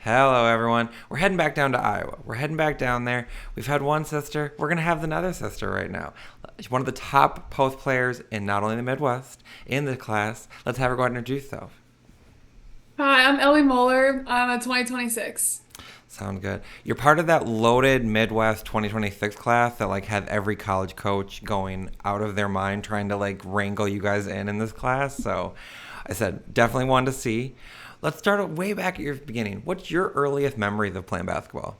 Hello, everyone. We're heading back down to Iowa. We're heading back down there. We've had one sister. We're going to have another sister right now. She's one of the top post players in not only the Midwest, in the class. Let's have her go ahead and introduce herself. Hi, I'm Ellie Muller. I'm a 2026. Sound good. You're part of that loaded Midwest 2026 class that like had every college coach going out of their mind trying to like wrangle you guys in this class. So I said definitely one to see. Let's start way back at your beginning. What's your earliest memories of playing basketball?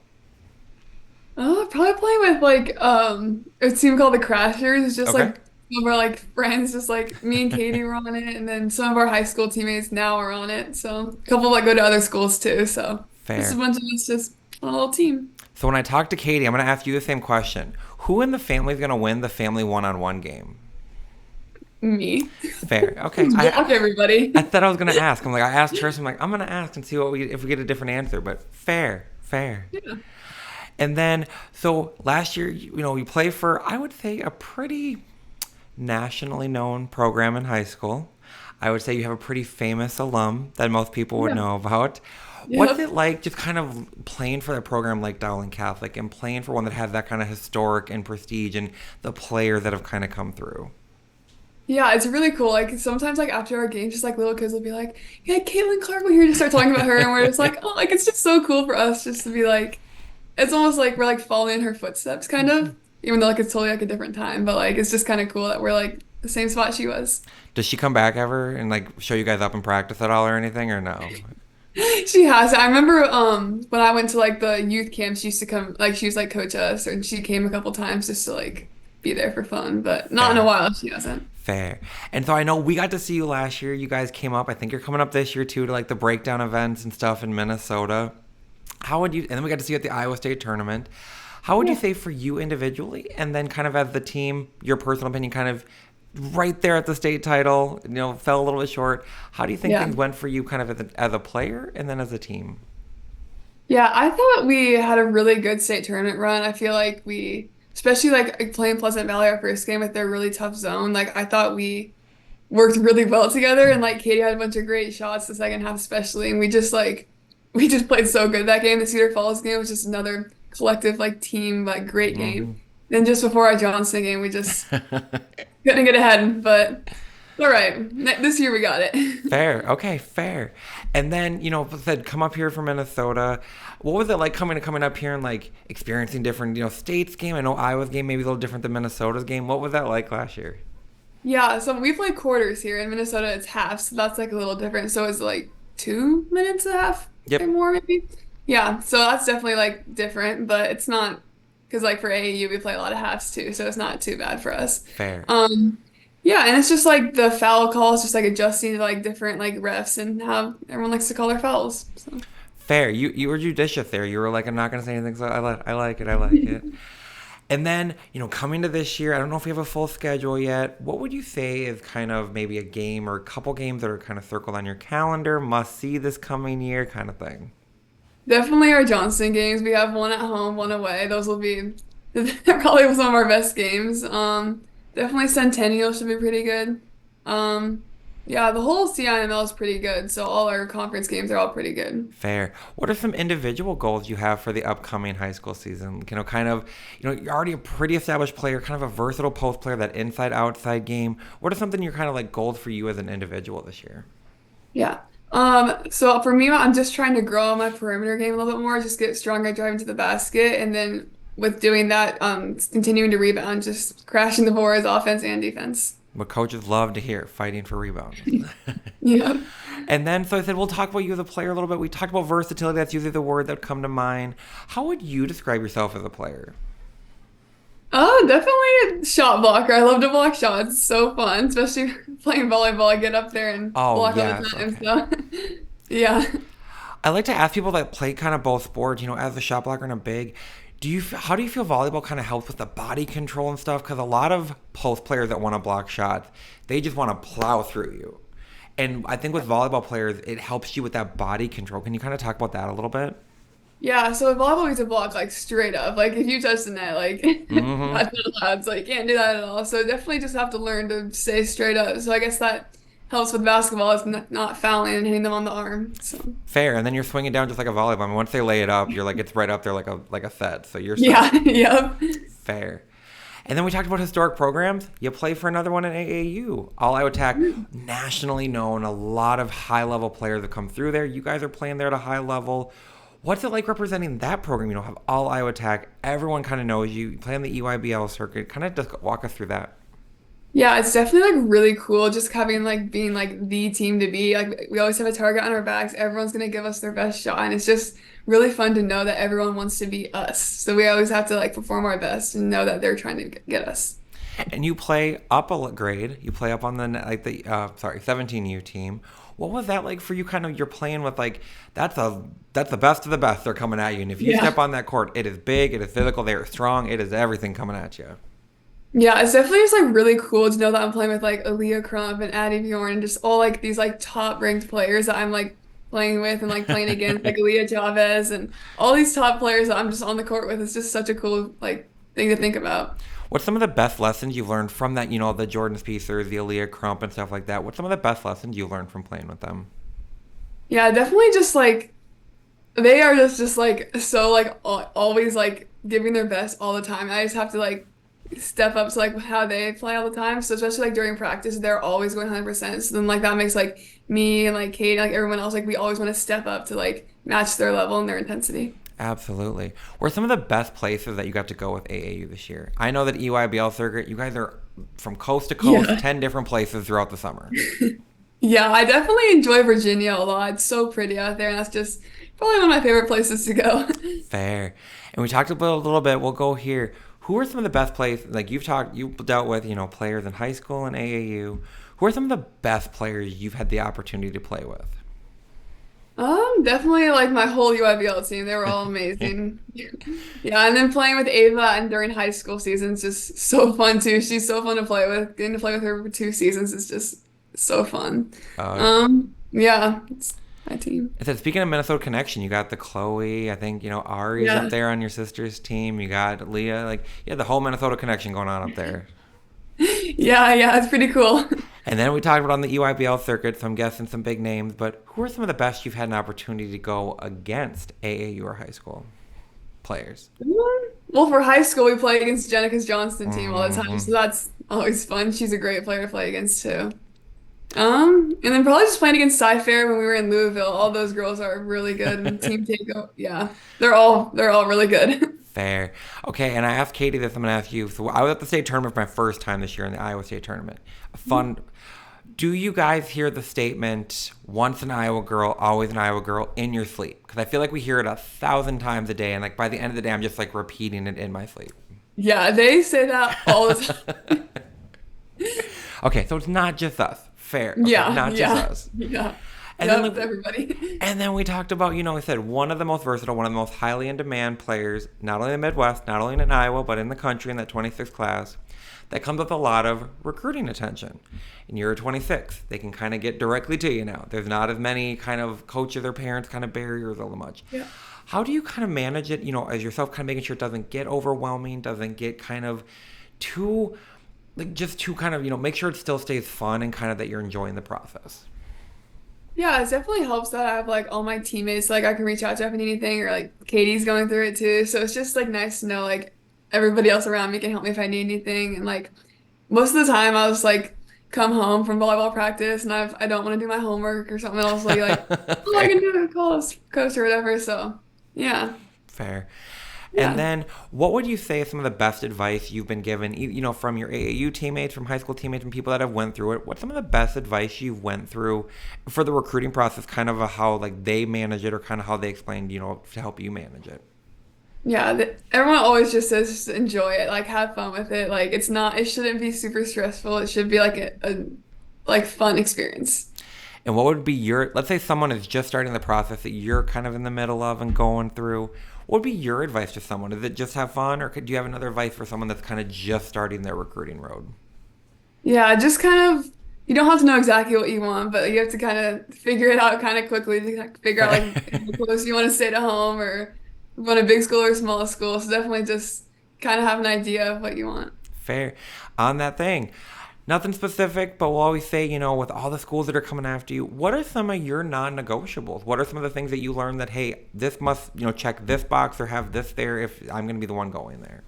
Oh, probably playing with a team called the Crashers. It's just Okay. like some of our like friends, just like me and Katie were on it, and then some of our high school teammates now are on it. So a couple like go to other schools too. So just a Fair. bunch of us just on a little team. So when I talk to Katie, I'm going to ask you the same question. Who in the family is going to win the family one-on-one game? Me. Fair. Okay. Just I block everybody. I thought I was going to ask. I asked her, so I'm like, I'm going to ask and see what we if we get a different answer. But fair, fair. Yeah. And then, so last year, you play for, I would say, a pretty nationally known program in high school. I would say you have a pretty famous alum that most people would Yeah. know about. What's Yep. it like just kind of playing for a program like Dowling Catholic and playing for one that has that kind of historic and prestige and the players that have kind of come through? Yeah, it's really cool. Like sometimes like after our games, just like little kids will be like, yeah, Caitlin Clark, we're here to start talking about her. And we're just like, oh, like it's just so cool for us just to be like, it's almost like we're like following in her footsteps, kind of, even though like it's totally like a different time. But like it's just kind of cool that we're like the same spot she was. Does she come back ever and like show you guys up in practice at all or anything or no? She has. I remember when I went to like the youth camp, she used to come like she was like coach us, and she came a couple times just to like be there for fun, but not in a Fair. while. She hasn't. Fair. And so I know we got to see you last year. You guys came up. I think you're coming up this year too to like the breakdown events and stuff in Minnesota. How would you, and then we got to see you at the Iowa State tournament. How would you Yeah. say for you individually and then kind of as the team, your personal opinion kind of right there at the state title, fell a little bit short. How do you think Yeah. things went for you kind of as a player and then as a team? Yeah, I thought we had a really good state tournament run. I feel like we, especially like playing Pleasant Valley our first game with their really tough zone, like I thought we worked really well together and like Katie had a bunch of great shots the second half especially and we just played so good that game. The Cedar Falls game was just another collective like team like great game. Hmm. Then just before our Johnston game we just couldn't get ahead, but all right. This year we got it. Fair. Okay, fair. And then, said come up here from Minnesota. What was it like coming up here and like experiencing different, states game? I know Iowa's game maybe a little different than Minnesota's game. What was that like last year? Yeah, so we play quarters here. In Minnesota, it's half, so that's like a little different. So it's like 2 minutes and a half or Yep. more, maybe. Yeah, so that's definitely like different, but it's not because like for AAU we play a lot of halves too, so it's not too bad for us. Fair. Um, yeah, and it's just like the foul calls, just like adjusting to like different like refs and how everyone likes to call their fouls. So. Fair. You were judicious there. You were like, I'm not gonna say anything, so I like it. I like it. And then, coming to this year, I don't know if we have a full schedule yet. What would you say is kind of maybe a game or a couple games that are kind of circled on your calendar, must see this coming year kind of thing? Definitely our Johnston games. We have one at home, one away. Those will be probably some of our best games. Definitely Centennial should be pretty good. Um, yeah, the whole CIML is pretty good. So all our conference games are all pretty good. Fair. What are some individual goals you have for the upcoming high school season? You're already a pretty established player, kind of a versatile post player, that inside outside game. What are something you're kind of like goals for you as an individual this year? Yeah. So for me, I'm just trying to grow my perimeter game a little bit more, just get stronger driving to the basket, and then with doing that, continuing to rebound, just crashing the boards, offense and defense. What coaches love to hear, fighting for rebounds. Yeah. And then, so I said, we'll talk about you as a player a little bit. We talked about versatility. That's usually the word that would come to mind. How would you describe yourself as a player? Oh, definitely a shot blocker. I love to block shots. It's so fun, especially playing volleyball. I get up there and Oh, block all the yes. time. Okay. So, yeah. I like to ask people that play kind of both sports, as a shot blocker and a big, how do you feel volleyball kind of helps with the body control and stuff? Because a lot of post players that want to block shots, they just want to plow through you. And I think with volleyball players, it helps you with that body control. Can you kind of talk about that a little bit? Yeah, so with volleyball, we have to block like straight up. Like if you touch the net, like Mm-hmm. that's not allowed. So you can't do that at all. So definitely just have to learn to stay straight up. So I guess that helps with basketball is not fouling and hitting them on the arm. So Fair. And then you're swinging down just like a volleyball. I mean, once they lay it up, you're like it's right up there like a set. So you're set. yeah, yep. Fair. And then we talked about historic programs. You play for another one in AAU. All Iowa Tech, nationally known. A lot of high level players have come through there. You guys are playing there at a high level. What's it like representing that program? You know, have all Iowa Tech. Everyone kind of knows you. You play on the EYBL circuit. Kind of just walk us through that. Yeah, it's definitely like really cool just having like being like the team to be. Like we always have a target on our backs. Everyone's gonna give us their best shot, and it's just really fun to know that everyone wants to be us. So we always have to like perform our best and know that they're trying to get us. And you play up a grade. You play up on the 17U team. What was that like for you? Kind of you're playing with like that's the best of the best. They're coming at you, and if you Yeah. step on that court, it is big, it is physical, they are strong, it is everything coming at you. Yeah, it's definitely just like really cool to know that I'm playing with like Aaliyah Crump and Addie Bjorn and just all like these like top ranked players that I'm like playing with and like playing against like Aaliyah Chavez and all these top players that I'm just on the court with. It's just such a cool like thing to think about. What's some of the best lessons you've learned from that? You know, the Jordan Spiethers, the Aaliyah Crump, and stuff like that. What's some of the best lessons you learned from playing with them? Yeah, definitely just like they are just like so like always like giving their best all the time. I just have to like step up to like how they play all the time. So especially like during practice, they're always going 100%. So then like that makes like me and like Kate and like everyone else like we always want to step up to like match their level and their intensity. Absolutely. Where are some of the best places that you got to go with AAU this year? I know that EYBL circuit, you guys are from coast to coast, Yeah. 10 different places throughout the summer. Yeah, I definitely enjoy Virginia a lot. It's so pretty out there, and that's just probably one of my favorite places to go. Fair. And we talked about a little bit. We'll go here. Who are some of the best players? Like you've dealt with, you know, players in high school and AAU. Who are some of the best players you've had the opportunity to play with? Definitely like my whole UIBL team. They were all amazing. Yeah, and then playing with Ava and during high school seasons just so fun too. She's so fun to play with. Getting to play with her for 2 seasons is just so fun. Uh, Yeah, it's my team. I said, speaking of Minnesota connection, you got the Chloe. I think you know Ari's up Yeah. there on your sister's team. You got Leah. Like, yeah, the whole Minnesota connection going on up there. Yeah, yeah, it's pretty cool. And then we talked about on the EYBL circuit, so I'm guessing some big names. But who are some of the best you've had an opportunity to go against AAU or high school players? Well, for high school, we play against Jenica's Johnston team all the time, Hmm. so that's always fun. She's a great player to play against too. And then probably just playing against Cy-Fair when we were in Louisville. All those girls are really good, and Team Takeover, yeah, they're all really good. Fair. Okay, and I asked Katie this. I'm going to ask you. So I was at the state tournament for my first time this year in the Iowa State tournament. A fun. Do you guys hear the statement "once an Iowa girl, always an Iowa girl" in your sleep? Because I feel like we hear it 1,000 times a day, and like by the end of the day, I'm just like repeating it in my sleep. Yeah, they say that all the time. Okay, so it's not just us. Fair. Okay, Yeah, not just yeah, us. yeah. And then Yep, like, everybody. and then we talked about, you know, I said one of the most versatile, one of the most highly in demand players, not only in the Midwest, not only in Iowa, but in the country in that 26th class. That comes with a lot of recruiting attention. And you're 26. They can kind of get directly to you now. There's not as many kind of coaches or parents kind of barriers all the much. Yeah. How do you kind of manage it, you know, as yourself, kind of making sure it doesn't get overwhelming, doesn't get kind of too, like just too kind of, you know, make sure it still stays fun and kind of that you're enjoying the process? Yeah, it definitely helps that I have like all my teammates like I can reach out to if I need anything or like Katie's going through it too. So it's just like nice to know like everybody else around me can help me if I need anything. And like most of the time I'll just like come home from volleyball practice and I don't want to do my homework or something else like oh I Fair. can do it, call this coach or whatever. So yeah. Fair. And Yeah. then, what would you say is some of the best advice you've been given, you know, from your AAU teammates, from high school teammates, from people that have went through it? What's some of the best advice you went through for the recruiting process, kind of how like they manage it, or kind of how they explained, you know, to help you manage it? Yeah, everyone always just says just enjoy it, like have fun with it. Like it shouldn't be super stressful. It should be like a like fun experience. And what would be your, let's say someone is just starting the process that you're kind of in the middle of and going through. What would be your advice to someone? Is it just have fun, or do you have another advice for someone that's kind of just starting their recruiting road? Yeah, just kind of you don't have to know exactly what you want, but you have to kind of figure it out kind of quickly to like, figure out like how close you want to stay to home or you want a big school or small school. So definitely just kind of have an idea of what you want. Fair. On that thing, Nothing specific, but we'll always say, with all the schools that are coming after you, what are some of your non-negotiables? What are some of the things that you learned that, hey, this must, check this box or have this there if I'm going to be the one going there?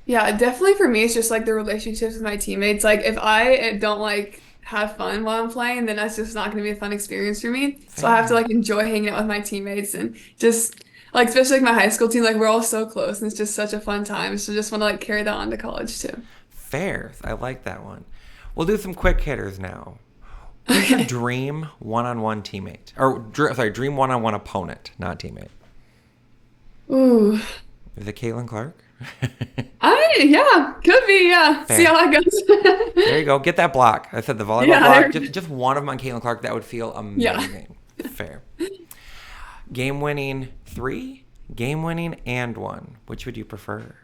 Yeah, definitely for me, it's just like the relationships with my teammates. Like if I don't like have fun while I'm playing, then that's just not going to be a fun experience for me. So I have to Fair. like enjoy hanging out with my teammates and just like especially like my high school team, like we're all so close and it's just such a fun time. So just want to like carry that on to college too. Fair. I like that one. We'll do some quick hitters now. Who's your Okay. dream one-on-one teammate? Or, sorry, dream one-on-one opponent, not teammate. Ooh. Is it Caitlin Clark? Yeah, could be, yeah. See Fair. how that There you goes. go. Get that block. I said the volleyball Yeah, block. there. Just one of them on Caitlin Clark. That would feel Yeah. amazing. Fair. Game winning three, game winning and one. Which would you prefer?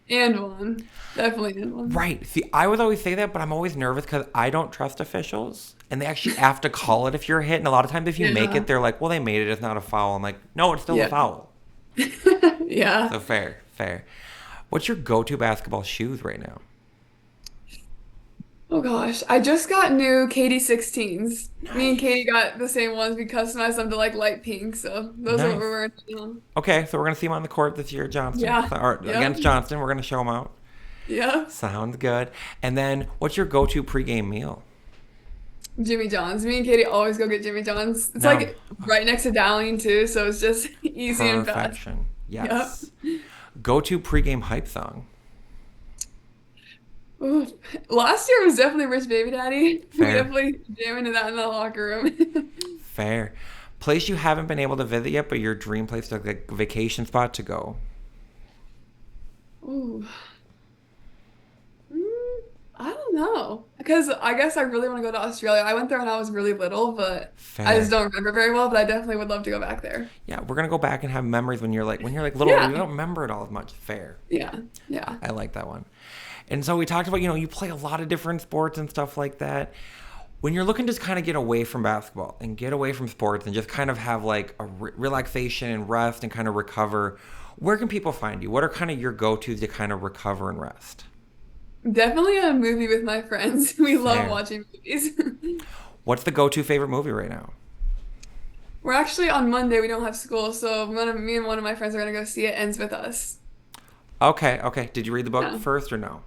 And one. Definitely and one. Right. See, I would always say that, but I'm always nervous because I don't trust officials. And they actually have to call it if you're hit. And a lot of times, if you make Yeah. it, they're like, well, they made it. It's not a foul. I'm like, no, it's still a Yeah. foul. Yeah. So fair, fair. What's your go to basketball shoes right now? Oh gosh, I just got new Katie 16s. Me and Nice. Katie got the same ones. We customized them to like light pink, so those are what Nice. we're wearing now. Okay, so we're going to see him on the court this year, Johnston. Yeah. Or Yep. against Johnston. We're going to show him out. Yeah. Sounds good. And then, what's your go to pregame meal? Jimmy John's. Me and Katie always go get Jimmy John's. It's No. like right next to Dowling too, so it's just easy and fast. Perfection. Yep. Yes. Go to pregame hype song. Ooh. Last year was definitely Rich Baby Daddy. We Fair. definitely jamming to that in the locker room. Fair. Place you haven't been able to visit yet, but your dream place, like a vacation spot to go. Ooh. Mm, I don't know. Because I guess I really want to go to Australia. I went there when I was really little, but I just Fair. don't remember very well, but I definitely would love to go back there. Yeah, we're gonna go back and have memories when you're like little. You Yeah. don't remember it all as much. Fair. Yeah. Yeah. I like that one. And so we talked about, you play a lot of different sports and stuff like that. When you're looking to just kind of get away from basketball and get away from sports and just kind of have like a relaxation and rest and kind of recover, where can people find you? What are kind of your go-tos to kind of recover and rest? Definitely a movie with my friends. We love Fair. watching movies. What's the go-to favorite movie right now? We're actually on Monday, we don't have school, so me and one of my friends are gonna go see It Ends With Us. Okay, okay. Did you read the book Yeah. first or no?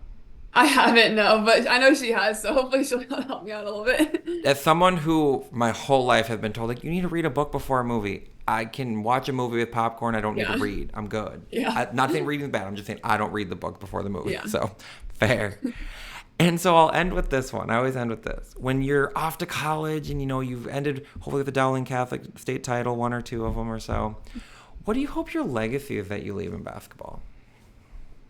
I haven't, no, but I know she has, so hopefully she'll help me out a little bit. As someone who my whole life has been told, like, you need to read a book before a movie. I can watch a movie with popcorn. I don't need to Yeah. read. I'm good. Yeah. Not saying reading is bad. I'm just saying I don't read the book before the movie. Yeah. So fair. And so I'll end with this one. I always end with this. When you're off to college and you've ended hopefully with the Dowling Catholic state title, one or two of them or so. What do you hope your legacy is that you leave in basketball?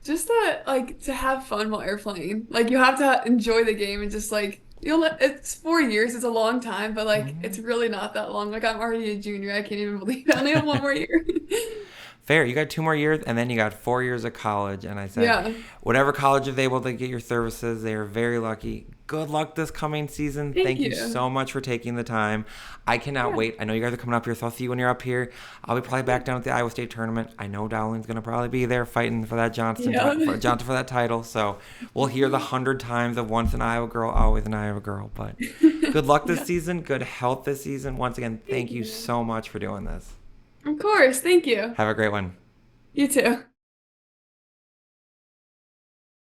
Just that, like, to have fun while you're playing. Like, you have to enjoy the game and just, like, it's 4 years, it's a long time, but, like, it's really not that long. Like, I'm already a junior. I can't even believe I only have one more year. Fair. You got 2 more years, and then you got 4 years of college. And I said, Yeah. whatever college is able to get your services, they are very lucky. Good luck this coming season. Thank Thank you you. so much for taking the time. I cannot Yeah. wait. I know you guys are coming up here, so I'll see you when you're up here. I'll be probably back down at the Iowa State tournament. I know Dowling's gonna probably be there fighting for that Yeah. Johnson for that title. So we'll hear the 100 times of once an Iowa girl, always an Iowa girl. But good luck this Yeah. season. Good health this season. Once again, thank Thank you you. so much for doing this. Of course. Thank you. Have a great one. You too.